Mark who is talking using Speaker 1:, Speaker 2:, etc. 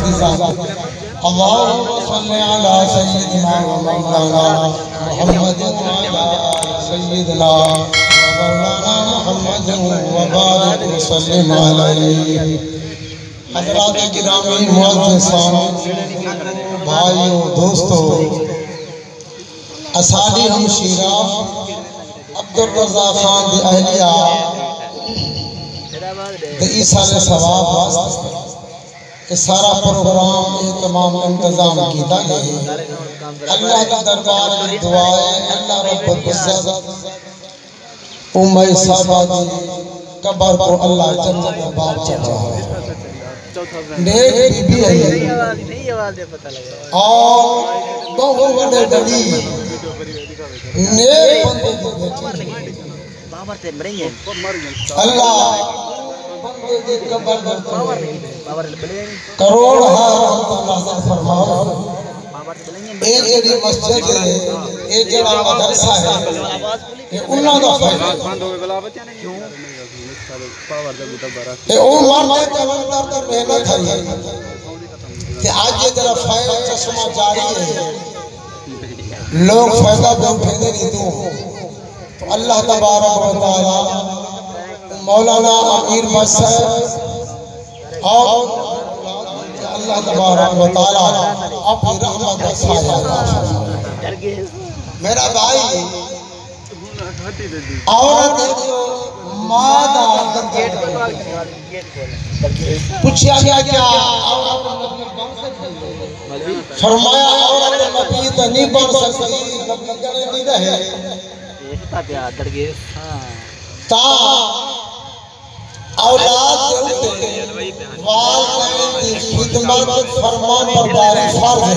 Speaker 1: की ज़ात अल्लाहुम्मा सल्लि अला सय्यिदिना व मौलाना मुहम्मद व अला सय्यिदिना व मौलाना मुहम्मद व बारिक व सल्लिम अलैहि। हज़रात गिरामी मुअज़्ज़िज़ान भाइयों दोस्तों, असादी हमशीरा अब्दुल रज़ाक खान दी अहलिया ईसा ने सवाब वास्ते ये सारा प्रोग्राम ये तमाम इंतजाम किया गया। अल्लाह के दरबार में दुआ है, अल्लाह रब्बुल इज्जत उम्मे साहबा दी कब्र को अल्लाह जन्नत में बाग चढ़ावे। नेक बीबी है और बहुत बड़े बड़ी नेक बंदे अल्लाह करोड़ फरमाओ। एक जड़ी मस्जिद है, एक जड़ा मदरसा है, ये उन्ना दा फायदा ये ओ मरते कलंदर दी मेहनत है कि आज ये जरा फायदा चश्मा जारी है, लोग फायदा भी उठेंगे नहीं तो अल्लाह तबारक व तआला मौलाना अमीर मसद और अल्लाह तबारक व तआला अपनी रहमत का साया फरमाए। मेरा भाई औरत मादा पूछा गया क्या फरमाया औरत नबी तो नहीं बन सकती, नबी करे नहीं रहे ता औलाद के वालिदैन की खिदमत फरमान बरदारी फर्ज है।